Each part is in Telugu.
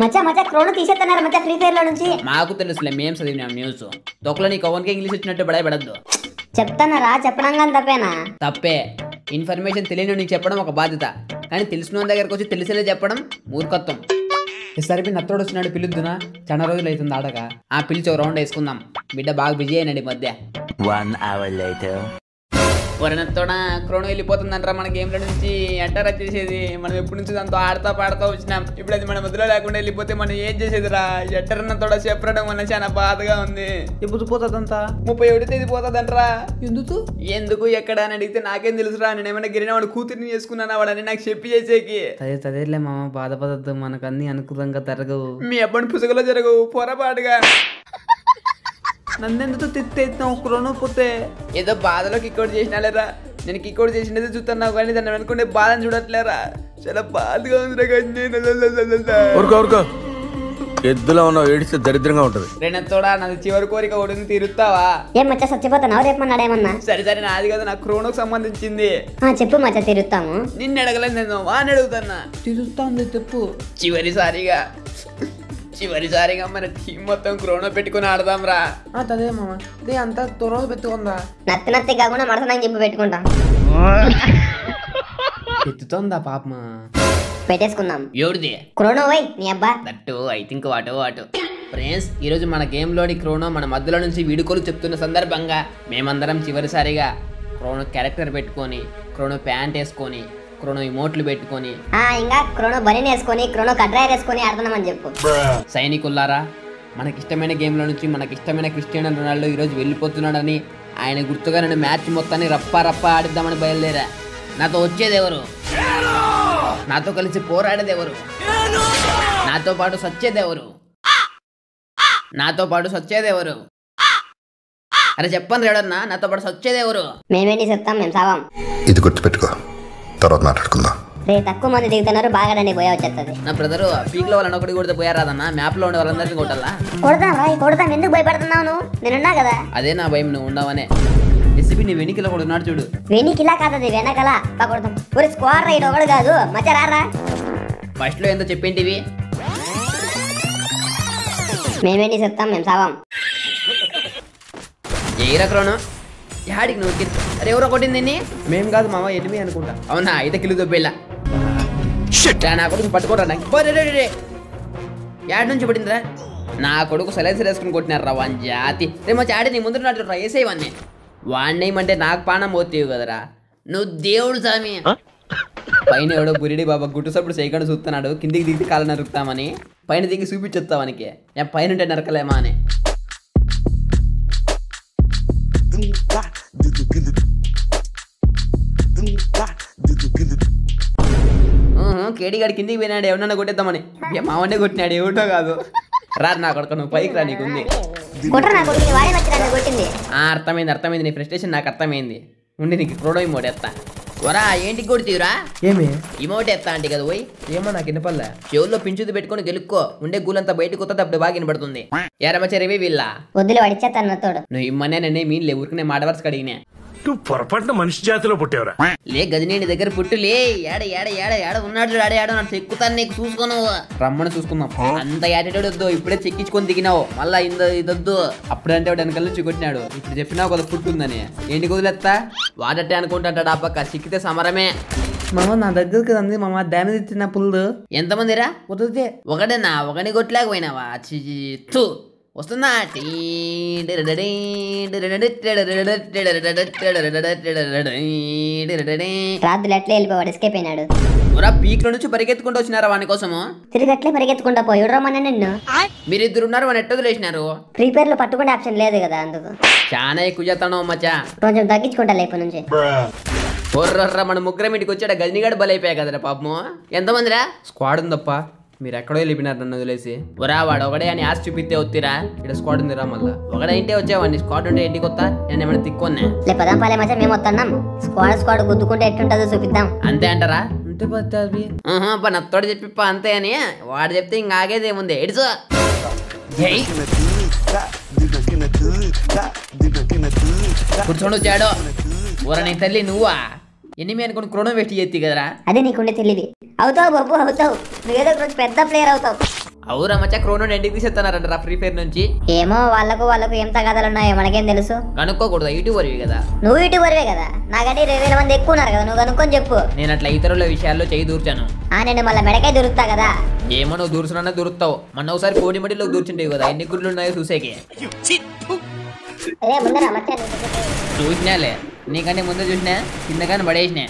మచ్చా మచ్చా క్రోను తీసేస్తున్నారు మచ్చా ఫ్రీ ఫైర్ లో నుంచి. మాకు తెలుసులే, మేము చదివినాం న్యూస్. తొక్కలో నీకు ఓన్గా ఇంగ్లీష్ వచ్చినట్టు పడద్దు. చెప్తానరా, చెప్పడం కానీ తప్పేనా? తప్పే. ఇన్ఫర్మేషన్ తెలియని నీకు చెప్పడం ఒక బాధ్యత, కానీ తెలిసిన దగ్గరకు వచ్చి తెలిసేదే చెప్పడం మూర్ఖత్వం. ఈసారి నత్తోడు వచ్చినాడు, పిలుద్దునా? చాలా రోజులు అవుతుంది ఆడక. ఆ పిలిచి ఒక రౌండ్ వేసుకుందాం. బిడ్డ బాగా బిజీ అయినాడు ఈ మధ్య. 1 hour later. వరణతోడా క్రోను వెళ్ళిపోతుందంటారా మన గేమ్ల నుంచి. ఎంటర్ వచ్చేసేది. మనం ఎప్పటి నుంచి దాంతో ఆడతా పాడుతూ వచ్చినాం. ఇప్పుడు అది మన మధ్యలో లేకుండా వెళ్ళిపోతే మనం ఏం చేసేదిరా? ఎంటర్ అన్నతోడా చెప్పడం వల్ల చాలా బాధగా ఉంది. ఎప్పుడు పోతుందంతా 31 తేదీ పోతుందంటరా. ఎందుకు ఎక్కడ అని అడిగితే నాకేం తెలుసురా. నేను ఏమైనా గిరిన వాడు కూతురిని చేసుకున్నానా వాడని నాకు చెప్పి చేసేకి. చదివేలే మామ, బాధపడద్దు, మనకు అన్ని అనుకూలంగా జరగవు. మీ అబ్బాయి పుసుగులో జరగవు పొరపాటుగా. నన్నెందుకు తిత్తేస్తావు క్రోను పోతే? ఏదో బాధలో కిక్అవుట్ చేసినాలేరా. నేను కిక్అవుట్ చేసినది చూస్తున్నావు కానీ దాన్ని అనుకుంటే బాధను చూడట్లేరా. చాలా బాధగా ఉంది. ఎద్దులో ఉన్నావు, ఏడిస్తే దరిద్రంగా ఉంటది. రేణతోడా నాది చివరి కోరిక ఒడిని తీరుస్తావా? ఏం మచ్చా చచ్చిపోతున్నావు? రేపమన్నాడేమన్నా? సరే నాది కదా, నా క్రోనోకి సంబంధించింది. చెప్పు మచ్చా, తిరుగుతాము. నిన్ను అడగలేదు నేను, వాడిని అడుగుతున్నా. తిరుగుతా ఉంది చెప్పు. చివరిసారిగా మన టీం మొత్తం క్రోనో పెట్టుకుని ఆడదాం రా. అదే మామ, దే అంతా త్వరగా పెట్టుకుందా. నత్తి కాకుండా మడతనాకి చెప్పి పెట్టుకుంటాం. ఎత్తుతోందా పాపమా? పెట్టేసుకుందాం. ఎవరిది? క్రోనో వై నీ అబ్బా. దట్టు ఐ థింక్ వాటు ఫ్రెండ్స్, ఈరోజు మన గేమ్లోని క్రోనో మన మధ్యలో నుంచి వీడుకోలు చెప్తున్న సందర్భంగా మేమందరం చివరిసారిగా క్రోనో క్యారెక్టర్ పెట్టుకొని, క్రోనో ప్యాంట్ వేసుకొని, క్రోనో ఇమోట్లు పెట్టుకొని, ఇంకా క్రోనో బనీన్ వేసుకొని, క్రోనో కడ్రాయర్ వేసుకొని ఆడుతున్నామని చెప్పు. సైనికుల్లారా, మనకిష్టమైన గేమ్లో నుంచి మనకిష్టమైన క్రిస్టియానో రొనాల్డో ఈరోజు వెళ్ళిపోతున్నాడని ఆయన గుర్తుగా నేను మ్యాచ్ మొత్తాన్ని రప్ప ఆడిద్దామని బయలుదేరా. నాతో వచ్చేదెవరు? నాతో కలిసి పోరాడేదెవరు? నాతో పాటు సచ్చేదెవరు? అరే చెప్పండి రేడన్నా, నాతో పాటు సచ్చేదెవరు? మేమేంటి చెప్తాం, మేము సావాం. ఇది గుర్తుపెట్టుకో, తర్వాత మాట్లాడుకుందాం. రే తక్కువ మంది దిగుతున్నారు, బాగా రండి, పోయా వచ్చేస్తుంది. నా బ్రదరు పీక్ లో వాళ్ళని ఒకటి కొడితే పోయారాదన్నా. మ్యాప్ లో ఉండే వాళ్ళందరినీ కొట్టాలా? కొడతాం. ఎందుకు భయపడుతున్నావు నువ్వు? నేనున్నా కదా. అదే నా భయం, నువ్వు ఉండవనే. రెసిపీ నీ వెనికిలో కూడా ఉన్నాడు చూడు. వెనికిలా కాదది, వెనకల కొడతాం. ఒక స్క్వాడ్ రైడ్ ఒకడు కాదు మచ్చా, రారా. ఫస్ట్ లో ఎంతో చెప్పేంటివి? మేమేంటి చెప్తాం, మేము సావాం. ఏ రకరోను యాడికి నువ్వు? అరే ఎవరో కొట్టింది నిన్ని? మేం కాదు మామ, ఎనిమి అనుకుంటా. అవునా, అయితే కిలు దొబ్బేలా నా కొడుకు పట్టుకోరా. యాడ్ నుంచి పడిందిరా నా కొడుకు. సైలెన్సర్ వేసుకుని కొట్టినారా వాని జాతి. రేమో చాడి నీ ముందు నాటు వేసేవాన్ని. వాడినేమంటే నాకు పానం పోతేవు కదరా. నువ్వు దేవుడు స్వామి. పైన ఎవడో బురిడి బాబా గుట్టు సప్పుడు చేయకుండా చూస్తున్నాడు. కిందికి దిగి కాళ్ళు నరుకుతామని, పైన దిగి చూపించొస్తావానికి. నేను పైన ఉంటే నరకలేమా అని. కేడిగాడి కిందికి పోయినాడు, ఎవరన్నా కొట్టేద్దామని. మావన్నే కొట్టినాడు, ఏమిటో కాదు. రా నా కొడుకు, నువ్వు పైకి రా, నీకుంది. అర్థమైంది నీ ఫ్రస్ట్రేషన్ నాకు అర్థమైంది. ఉండి నీకు క్రోనో ఇమోట్ ఎత్తా. వరా ఏంటి కొడుతీరా? ఏమి ఇమోట్ ఎత్తా అంటే కదా పోయి. ఏమో నాకు వినపల్లే. చెవుల్లో పించుది పెట్టుకుని గెలుక్కో. ఉండే గూలంతా బయటకు వస్తుంది, అప్పుడు బాగా వినపడుతుంది. ఎరమచరివి వీళ్ళ వద్దులు వాడిచ్చేస్తాను తోడు. నువ్వు ఇమ్మనే నన్నే మీన్లే ఊరికి మాట వరుస కడిగినా. నువ్వు పొరపాటున మనిషి జాతిలో పుట్టేవరా? లే గజనీ దగ్గర పుట్టులే. ఏడ ఉన్నాడు నాకు చెక్కుతాను, నీకు చూసుకోను. రమ్మని చూసుకుందాం. అంత యాటిట్యూడ్ వద్దు, ఇప్పుడే చెక్కించుకొని దిగినావు. మళ్ళా ఇదొద్దు. అప్పుడంటే వాడు వెనకాల నుంచి కొట్టినాడు. ఇప్పుడు చెప్పినావు కదా పుట్టుందని. ఏంటి కుదిలేస్తా? వాడట్టే అనుకుంటాడు ఆ పక్క. చిక్కితే సమరమే. మామ నా దగ్గరికి అంది మామ, డ్యామేజ్ ఇచ్చిన పుల్లు. ఎంతమందిరా? వద్దే. ఒకటేనా? ఒకని కొట్టలేకపోయినావా? చూ వస్తుందా? రాత్రులు ఎట్లా వెళ్ళిపోవాడు, ఎస్కేప్ అయినాడు. పీక్ లో నుంచి పరిగెత్తుకుంటూ వచ్చినారా వాని కోసము? తిరిగి అట్లే పరిగెత్తుకుంటా పోయి రమ్మన్నా నిన్ను. మీరిద్దరు ఉన్నారు, వాని ఎట్ట వదిలేసినారు? ఫ్రీ ఫైర్ లో పట్టుకునే ఆప్షన్ లేదు కదా, అందుకు. చాలా ఎక్కువ చేస్తాను మచ్చా. కొంచెం తగ్గించుకుంటా లేపు నుంచి. మన ముగ్గురం ఇంటికి వచ్చాడు, గజనీగాడు బలైపోయా కదరా పాపము. ఎంతమందిరా? స్క్వాడ్ ఉందప్ప, మీరు ఎక్కడో వెళ్ళిపోయినారు నన్ను వదిలేసి. వాడు ఒకడే అని ఆశ చూపిస్తే వత్తిరా. ఇక్కడ స్క్వాడ్ ఉందిరా మళ్ళా. ఒకడే ఇంటే వచ్చావాడిని. స్క్వాడ్ ఉంటే ఇంటికి వస్తా. నేను ఏమైనా తిక్కున్నా లేపదాం పాలే మచ్చా, మేము వస్తున్నాం. స్క్వాడ్ గుద్దుకుంటే ఎట్టుంటుందో చూపిద్దాం. అంతే అంటారా? అంటే నత్తోడు చెప్పిప్ప అంతే అని. వాడు చెప్తే ఇంక ఆగేదేముంది. ఎడుచు జై కూర్చోండు వచ్చాడు. నీ తల్లి నువ్వా? ఎనిమి అనుకుని క్రోనో వేస్ట్ చేతి కదరా. అదే నీకుండే తెలియదు. అవుతావు బాబు, అవుతావు. నువ్వు ఏదో రోజు పెద్ద ప్లేయర్ అవుతావు. అవురా మచ్చా క్రోనో ఇంటికి తీసేస్తున్నారంట ఫ్రీ ఫైర్ నుంచి. ఏమో వాళ్ళకు ఏం తగాదాలు ఉన్నాయో మనకేం తెలుసు. కనుక్కోకూడదు, యూట్యూబర్వి కదా. నువ్వు యూట్యూబర్వే కదా, నాకంటే 20,000 మంది ఎక్కువ ఉన్నారు కదా, నువ్వు కనుక్కొని చెప్పు. నేను అట్లా ఇతరుల విషయాల్లో చేయి దూర్చాను. నేను మళ్ళీ మెడకాయ దొరుకుతా కదా. ఏమో నువ్వు దూరుతున్నా దూరుతావు. మొన్న ఒకసారి కోడిమడిలో దూర్చుంటేవి కదా, ఎన్ని గుడ్లు ఉన్నాయో చూసేకి. అదే ముందర మచ్చా చూసినాలే, నీకంటే ముందే చూసినా, కింద కానీ పడేసినా.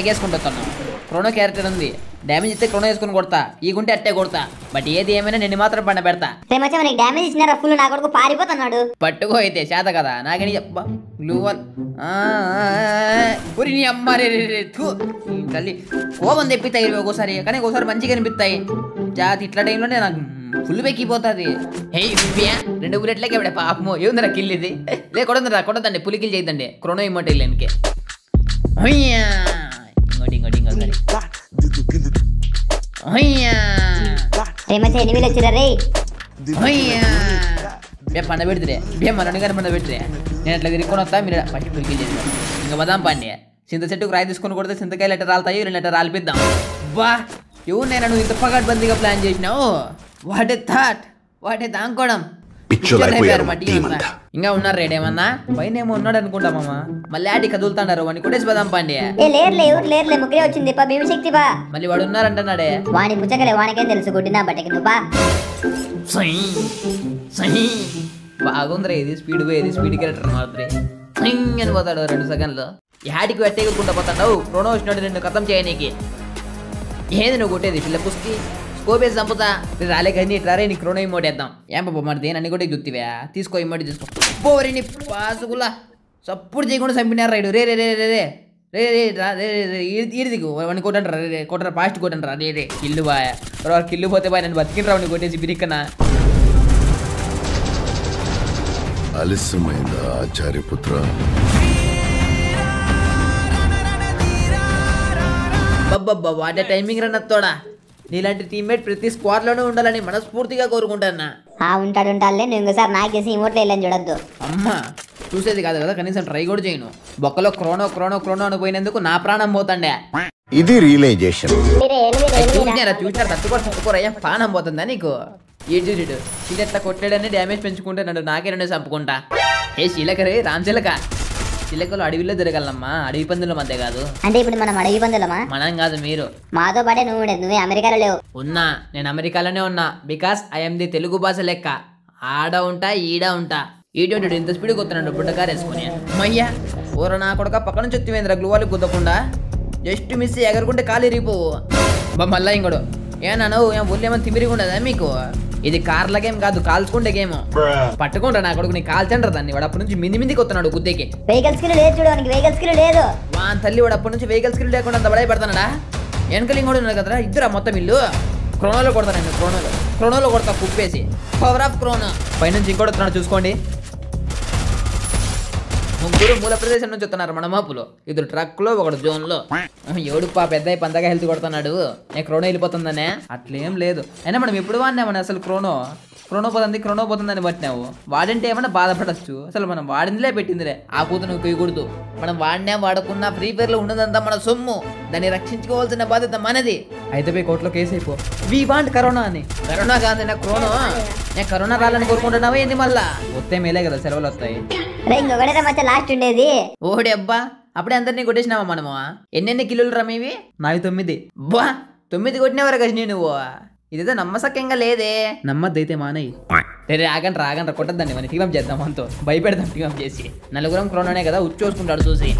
ఎగేసుకుంటున్నాను. క్రోనో క్యారెక్టర్ ఉంది, డ్యామేజ్ ఇస్తే క్రోనో వేసుకుని కొడతా, ఈ గుంటే అట్టే కొడతా. బట్ ఏది ఏమైనా నేను మాత్రం పండ పెడతా. మచ్చా మనకి డ్యామేజ్ ఇచ్చినారా ఫుల్, నా కొడుకు పారిపోతున్నాడు. పట్టుకో అయితే చేత కదా నాకని చెప్పా. గ్లూవల్ నీ అమ్మ తల్లి కోపం తెప్పిస్తాయి ఒక్కోసారి, కానీ ఒక్కోసారి మంచిగా అనిపిస్తాయి. జాతి ఇట్లా టైంలోనే నాకు ఫుల్ పెక్కిపోతుంది. హే 2 బుల్లెట్లకి ఇప్పుడే పాపము ఏముందిరా కిల్ ఇది. లే కొడదండి పులి కిల్ చేయదండి క్రోనో ఇమ్మోటి వెళ్ళానికి. ఇంకోటి ఎనిమిది వచ్చిరా రే పండ పెడుతురే మనని కానీ పండ పెట్టురే. నేను అట్లా తిరుక్కొని వస్తా, మీరు ఫస్ట్ పులి కిల్ చేద్దాం. ఇంకా బదాం పండి చింత చెట్టుకు రాయి తీసుకొని కొడితే చింతకాయలు ఎట్ట రాలుతాయి, 2 ఎట్ట రాలిపిద్దాం. వా ఎవరు నేను నువ్వు ఇంత పగడ్బందీగా ప్లాన్ చేసినావు. వాటే థాట్ వాటే దాంకోవడం. ఇంకా ఉన్నారు రేట్ ఏమన్నా పైన ఏమో ఉన్నాడు అనుకుంటామమ్మా. మళ్ళీ ఆడి కదులుతాడారు వాడిని కొట్టేసి పదాం పాండి. లేరులే ముగ్గురే వచ్చింది భీమశక్తి బా. మళ్ళీ వాడు ఉన్నారంటున్నాడే. వాని పుచ్చకలే వానికేం తెలుసు, కొట్టినా బట్టకి నువ్వు బా. బాగుందిరా ఇది స్పీడ్ పోయేది, స్పీడ్ క్యారెక్టర్ మాత్రమే అని పోతాడు 2 సెకండ్లు. యాడికి పెట్టేయకుండా పోతాడు. క్రోనో వచ్చినాడు నిన్ను ఖతం చేయనీకి. ఏది నువ్వు కొట్టేది పిల్ల పుస్కి స్కోప్ వేసి చంపుతా. రాలే కానీ రారే నీ క్రోనో ఇమోట్ వేద్దాం. ఏం పాప మరి దేని కూడా గుర్తివా, తీసుకో ఇమోట్ తీసుకో. పోరి నీ పాసుకులా సప్పుడు చేయకుండా చంపినారు రైడు. రే రే రే రే రే రే రే రే ఈడిదిగు వాడిని కొట్టండి రే కొట్టరా, ఫాస్ట్ కొట్టండి రా. రే కిల్లు బాయ్ కిల్లు పోతే బాయ్ నన్ను బతికిన రావుని కొట్టేసి బిరిక్కనా. ఆలస్యమైందా ఆచార్యపుత్ర? బబ్బబ్బా వాటే టైమింగ్ రన్నత్తోడా. నీలాంటి టీమ్మేట్ ప్రతి స్క్వాడ్లోనే ఉండాలని మనస్ఫూర్తిగా కోరుకుంటానా. ఉంటాడులే, నువ్వు ఇంకోసారి నాకు చేసి ఇమోట్లు వెళ్ళని చూడద్దు. అమ్మా చూసేది కాదు కదా, కనీసం ట్రై కూడా చేయను. బొక్కలో క్రోనో క్రోనో క్రోనో అని పోయినందుకు నా ప్రాణం పోతాండే. ఇది రియలైజేషన్. చూసినారు తట్టుకోరయ్యా, ప్రాణం పోతుందా నీకు. ఏడు శీలెట్లా కొట్టాడని డ్యామేజ్ పెంచుకుంటే నన్ను నాకే 2 చంపుకుంటా. ఏ శీలకరే రామశీలక చిలకలు అడవిలో తిరగలమ్మా, అడవి పందుల మధ్య కాదు. అంటే ఇప్పుడు మనం అడవి పందులమా? మనం కాదు మీరు. మాతో పాటే నువ్వు ఉండేది, నువ్వే అమెరికాలో లేవు. ఉన్నా నేను అమెరికాలోనే ఉన్నా, బికాస్ ఐఎమ్ ది తెలుగు భాష లెక్క. ఆడ ఉంటా ఈడ ఉంటా. ఈటోటి ఇంత స్పీడ్ కొత్తున్నాడు బుడ్డకారు వేసుకుని. మయ్యా ఊర నా కొడుక పక్క నుంచి వచ్చింద్ర గ్లూవాలు కుద్దకుండా జస్ట్ మిస్ ఎగరుకుంటే కాలు ఇరిగిపోవు. మళ్ళా ఇంకోడు ఏమన్నా ఏం ఒళ్ళు ఏమన్నా తిమిరిగి ఉండదా మీకు? ఇది కార్ల గేమ్ కాదు, కాల్చుకుంటే గేమ్. పట్టుకుంటా నా కొడుకు, నీ కాల్చండ్రా దాన్ని. వాడు అప్పటి నుంచి మిందికి వస్తున్నాడు గుద్దేకి. వెహికల్ స్కిల్ లేదు చూడడానికి, వెహికల్ స్కిల్ లేదు. వాన్ తల్లి వాడు అప్పటి నుంచి వెహికల్ స్కిల్ లేకుండా అంత బడాయి పడతానడా. వెనకలు ఇంకోటి ఉన్నాడు కదరా, ఇద్దరా మొత్తం ఇల్లు. క్రోనోలో కొడతాను నేను, క్రోనోలో కొడతా కుప్పేసి. Power of క్రోనో. పైనుంచి ఇంకోటి వస్తున్నాడు చూసుకోండి. 3 మూల ప్రదేశం నుంచి వస్తున్నారు మన మాపులో. 2 ట్రక్లో 1 జోన్లో. ఎవడు పెద్ద పందగా హెల్త్ కొడుతున్నాడు. నేను క్రోనో వెళ్ళిపోతుందనే అట్లేం లేదు. అయినా మనం ఎప్పుడు వాడినామని అసలు క్రోనో పోతుందని పట్టినావు. వాడంటే ఏమన్నా బాధపడచ్చు, అసలు మనం వాడిందిలే పెట్టిందిలే. ఆ కూతురు నువ్వు కొయ్యకూడదు. మనం వాడినా వాడకున్నా ఫ్రీ ఫైర్ లో ఉన్నదంతా మన సొమ్ము. దాన్ని రక్షించుకోవాల్సిన బాధ్యత మనది. అయితే పోయి కోర్టులో కేసు అయిపో. వి వాంట్ కరోనా అని. కరోనా కాదు నా క్రోనో. నేను కరోనా రాలని కోరుకుంటున్నావా ఏంది? మళ్ళా వస్తే మేలే కదా, సెలవులు వస్తాయి. లాస్ట్ ఉండేది ఓడి అబ్బా, అప్పుడే అందరినీ కొట్టేసినావా మనము? ఎన్నెన్ని కిలోలు రమేవి? నావి 9. బా 9 కొట్టినవరా గజని నువ్వు. ఇదేదో నమ్మసక్యంగా లేదే. నమ్మద్దైతే మానయ్యి. రే ఆగండి కొట్టద్దండి, మనం టీమప్ చేద్దాం, అంతో భయపెడదాం టీమప్ చేసి. 4 క్రోనానే కదా, ఉచ్చోసుకుంటాడు చూసి.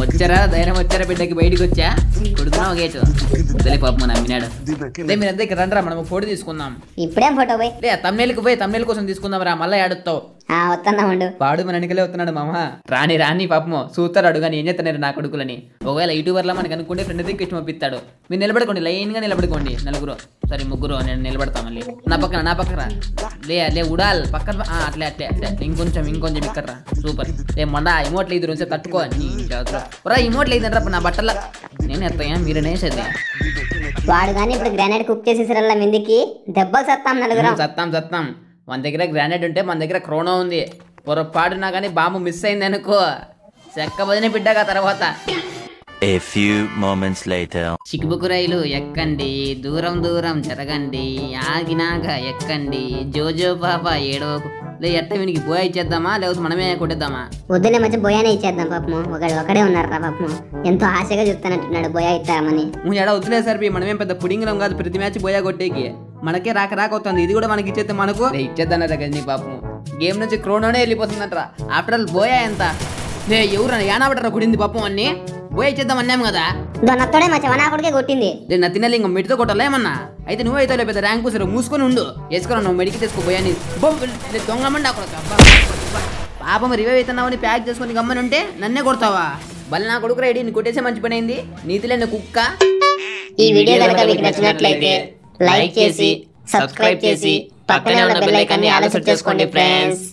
వచ్చారా ధైర్యం వచ్చారా బిడ్డకి, బయటికి వచ్చా కొడుతున్నావు గేటు. వదిలే పాపం నమ్మినాడు. మీరంతా ఇక్కడ రండి రా, మనం ఫోటో తీసుకుందాం. ఇప్పుడేం ఫోటో పోయి లే తమ్నేల్ కోసం తీసుకుందాం రా. మళ్ళీ ఆడుతావు. వస్తున్నామండు. వాడు మన వెనకలే వస్తున్నాడు మామ. రాని పాపము సూతారు అడుగాని ఏం చేస్తున్నారు నా కొడుకులని. ఒకవేళ యూట్యూబర్లా మనకు అనుకుంటే ఫ్రెండ్ దగ్గర ఇచ్చి పంపిస్తాడు. మీరు నిలబడుకోండి, లైన్గా నిలబడుకోండి. 4 సరే 3 నేను నిలబడతా. మళ్ళీ నా పక్కన లే ఉడాల్ పక్కన. అట్లే ఇంకొంచెం ఇక్కడ రా. సూపర్. మొండ ఇమోట్లు 5 రోజు తట్టుకో. రా ఇమోట్లు 5 రా నా బట్టల. నేను ఎత్తాయా మీరనేసేది. వాడు కానీ ఇప్పుడు గ్రానైట్ కుక్ చేసేసరల్లా మిందికి దెబ్బలు సత్తాం 4. సత్తాం. మన దగ్గర గ్రానైట్ ఉంటే మన దగ్గర క్రోనో ఉంది. పొరపాటునా కానీ బాంబు మిస్ అయింది అనుకో, చెక్క బదిని బిడ్డగా తర్వాత A few moments later. చిక్కుబుక్కు రైలు ఎక్కండి, దూరం దూరం జరగండి, ఆగినాక ఎక్కండి, జోజో పాప ఏడవకు. లే ఎట్ట వీనికి పోయా ఇచ్చేద్దామా లేకపోతే మనమే కొట్టేద్దామా? వద్దులే మంచి బోయానే ఇచ్చేద్దాం పాపము. ఒకడే ఉన్నారా పాపము, ఎంతో ఆశగా చూస్తానంటున్నాడు బోయా ఇస్తామని. నువ్వు ఎడ వద్దులే సార్, మనమేం పెద్ద పుడింగలం కాదు ప్రతి మ్యాచ్ బోయా కొట్టేకి. మనకే రాక అవుతుంది, ఇది కూడా మనకి ఇచ్చేస్తే మనకు ఇచ్చేద్దన్నారా కదా నీ పాపము. గేమ్ నుంచి క్రోనోనే వెళ్ళిపోతుందంటరా. ఆఫ్టర్ ఆల్ బోయా ఎంత లే ఎవరు ఏనాబట్టరా కొట్టింది పాపం అన్ని. బోయా ఇచ్చేద్దాం అన్నాం కదా. నత్తోడే మంచి వనాకుడికే కొట్టింది. నా తినలింగం మెడితో కొట్టాలా ఏమన్నా? అయితే నువ్వు అయితే పెద్ద ర్యాంక్ కూసారు మూసుకొని ఉండు. వేసుకురా నువ్వు మెడికి తీసుకోపోయాని దొంగమండి అక్కడ. పాపం రివైవ్ అవుతున్నావని ప్యాక్ చేసుకొని గమ్మని ఉంటే నన్నే కొడతావా? బల్ నా కొడుకు రెడీ, నీ కొట్టేసే మంచి పని అయింది. నీతిలేని కుక్క. ఈ వీడియో కనుక మీకు నచ్చినట్లయితే లైక్ చేసి సబ్స్క్రైబ్ చేసి పక్కనే ఉన్న బెల్ ఐకాన్ని ఆల్ సెట్ చేసుకోండి ఫ్రెండ్స్.